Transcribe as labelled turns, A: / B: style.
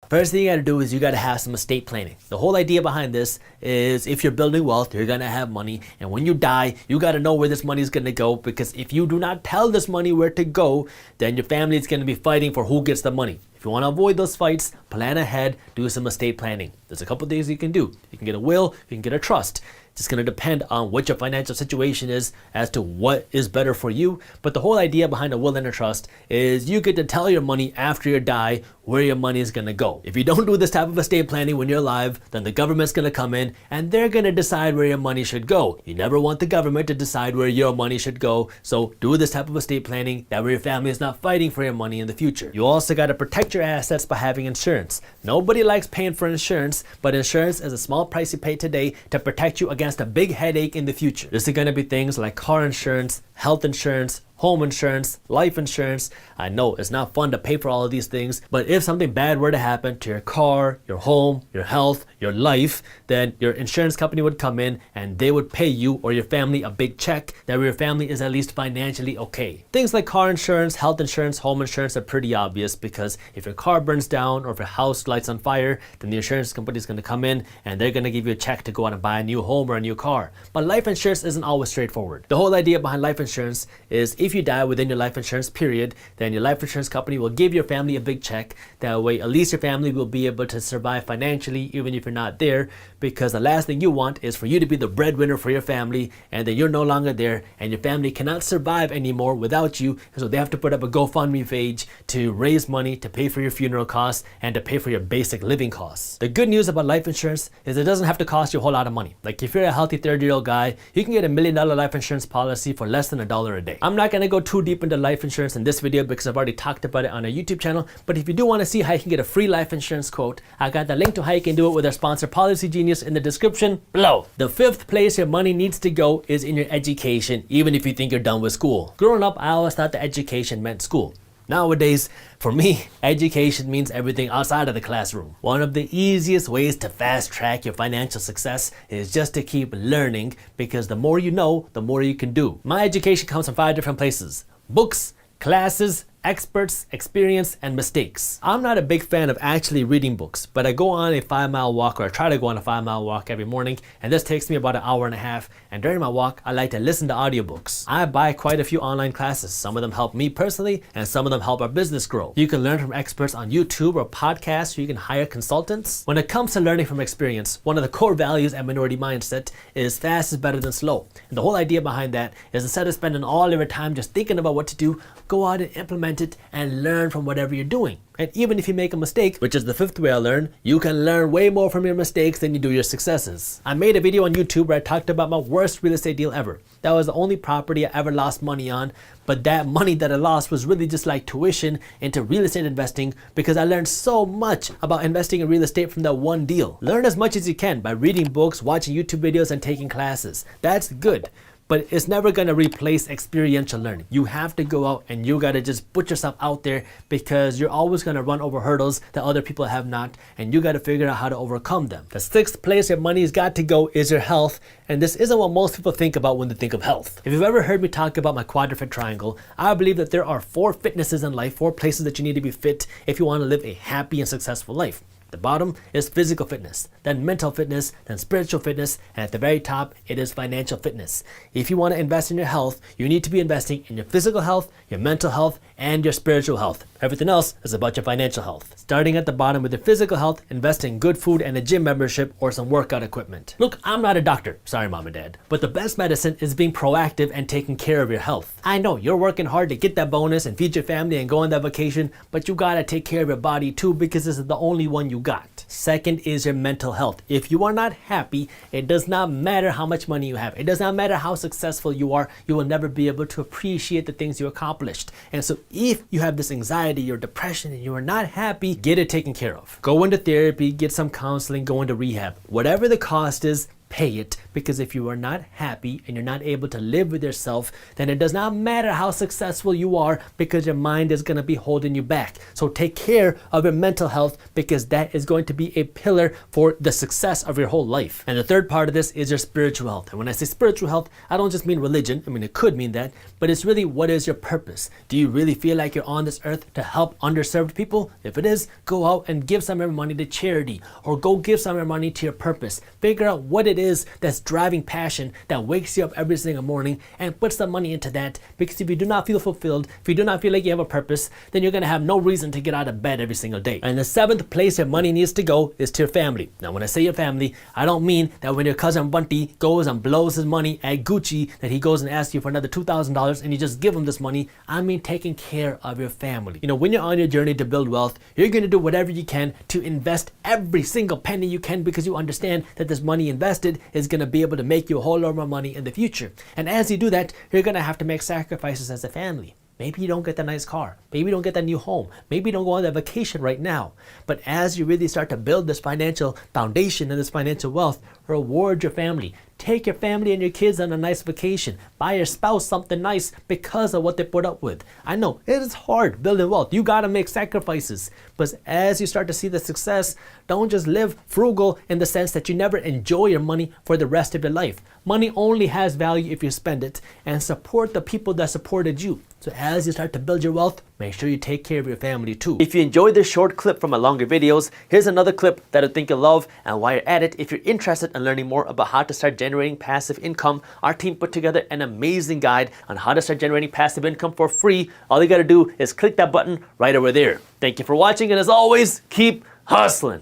A: First thing you gotta do is you gotta have some estate planning. The whole idea behind this is if you're building wealth, you're gonna have money, and when you die, you gotta know where this money is gonna go, because if you do not tell this money where to go, then your family is gonna be fighting for who gets the money. If you want to avoid those fights, plan ahead, do some estate planning. There's a couple things you can do. You can get a will, you can get a trust. It's going to depend on what your financial situation is as to what is better for you. But the whole idea behind a will and a trust is you get to tell your money after you die where your money is going to go. If you don't do this type of estate planning when you're alive, then the government's going to come in and they're going to decide where your money should go. You never want the government to decide where your money should go. So do this type of estate planning, that way your family is not fighting for your money in the future. You also got to protect your assets by having insurance. Nobody likes paying for insurance, but insurance is a small price you pay today to protect you against a big headache in the future. This is going to be things like car insurance, health insurance, home insurance, life insurance. I know it's not fun to pay for all of these things, but if something bad were to happen to your car, your home, your health, your life, then your insurance company would come in and they would pay you or your family a big check, that way your family is at least financially okay. Things like car insurance, health insurance, home insurance are pretty obvious, because if your car burns down or if your house lights on fire, then the insurance company is going to come in and they're going to give you a check to go out and buy a new home or a new car. But life insurance isn't always straightforward. The whole idea behind life insurance is if you die within your life insurance period, then your life insurance company will give your family a big check. That way, at least your family will be able to survive financially even if you're not there, because the last thing you want is for you to be the breadwinner for your family and then you're no longer there and your family cannot survive anymore without you. So they have to put up a GoFundMe page to raise money to pay for your funeral costs and to pay for your basic living costs. The good news about life insurance is it doesn't have to cost you a whole lot of money. Like if you're a healthy 30-year-old guy, you can get $1 million life insurance policy for less than $1 a day. I'm not going to go too deep into life insurance in this video because I've already talked about it on our YouTube channel, but if you do want to see how you can get a free life insurance quote, I got the link to how you can do it with our sponsor Policygenius in the description below. The fifth place your money needs to go is in your education, even if you think you're done with school. Growing up, I always thought that education meant school. Nowadays, for me, education means everything outside of the classroom. One of the easiest ways to fast track your financial success is just to keep learning, because the more you know, the more you can do. My education comes from 5 different places: books, classes, experts, experience, and mistakes. I'm not a big fan of actually reading books, but I go on a 5-mile walk, or I try to go on a 5-mile walk every morning, and this takes me about an hour and a half, and during my walk, I like to listen to audiobooks. I buy quite a few online classes. Some of them help me personally, and some of them help our business grow. You can learn from experts on YouTube or podcasts, or you can hire consultants. When it comes to learning from experience, one of the core values at Minority Mindset is fast is better than slow. And the whole idea behind that is, instead of spending all of your time just thinking about what to do, go out and implement it and learn from whatever you're doing. And even if you make a mistake, which is the fifth way I learn, you can learn way more from your mistakes than you do your successes. I made a video on YouTube where I talked about my worst real estate deal ever. That was the only property I ever lost money on, but that money that I lost was really just like tuition into real estate investing, because I learned so much about investing in real estate from that one deal. Learn as much as you can by reading books, watching YouTube videos, and taking classes. That's good. But it's never going to replace experiential learning. You have to go out and you got to just put yourself out there, because you're always going to run over hurdles that other people have not, and you got to figure out how to overcome them. The sixth place your money's got to go is your health, and this isn't what most people think about when they think of health. If you've ever heard me talk about my quadruped triangle, I believe that there are 4 fitnesses in life, 4 places that you need to be fit if you want to live a happy and successful life. The bottom is physical fitness, then mental fitness, then spiritual fitness, and at the very top, it is financial fitness. If you want to invest in your health, you need to be investing in your physical health, your mental health, and your spiritual health. Everything else is about your financial health. Starting at the bottom with your physical health, invest in good food and a gym membership or some workout equipment. Look, I'm not a doctor, sorry mom and dad, but the best medicine is being proactive and taking care of your health. I know you're working hard to get that bonus and feed your family and go on that vacation, but you gotta take care of your body too, because this is the only one you got. Second is your mental health. If you are not happy, it does not matter how much money you have. It does not matter how successful you are. You will never be able to appreciate the things you accomplished. And so if you have this anxiety or depression and you are not happy, get it taken care of. Go into therapy, get some counseling, go into rehab. Whatever the cost is, pay it, because if you are not happy and you're not able to live with yourself, then it does not matter how successful you are, because your mind is going to be holding you back. So take care of your mental health, because that is going to be a pillar for the success of your whole life. And the third part of this is your spiritual health. And when I say spiritual health, I don't just mean religion. I mean, it could mean that, but it's really, what is your purpose? Do you really feel like you're on this earth to help underserved people? If it is, go out and give some of your money to charity, or go give some of your money to your purpose. Figure out what it is that's driving passion that wakes you up every single morning, and put some money into that. Because if you do not feel fulfilled, if you do not feel like you have a purpose, then you're going to have no reason to get out of bed every single day. And the seventh place your money needs to go is to your family. Now, when I say your family, I don't mean that when your cousin Bunty goes and blows his money at Gucci, that he goes and asks you for another $2,000 and you just give him this money. I mean taking care of your family. You know, when you're on your journey to build wealth, you're going to do whatever you can to invest every single penny you can, because you understand that this money invested is going to be able to make you a whole lot more money in the future. And as you do that, you're going to have to make sacrifices as a family. Maybe you don't get the nice car. Maybe you don't get that new home. Maybe you don't go on that vacation right now. But as you really start to build this financial foundation and this financial wealth, reward your family. Take your family and your kids on a nice vacation. Buy your spouse something nice because of what they put up with. I know it is hard building wealth. You got to make sacrifices. But as you start to see the success, don't just live frugal in the sense that you never enjoy your money for the rest of your life. Money only has value if you spend it, and support the people that supported you. So as you start to build your wealth, make sure you take care of your family too. If you enjoyed this short clip from my longer videos, here's another clip that I think you'll love. And while you're at it, if you're interested in learning more about how to start generating passive income, our team put together an amazing guide on how to start generating passive income for free. All you gotta do is click that button right over there. Thank you for watching, and as always, keep hustling.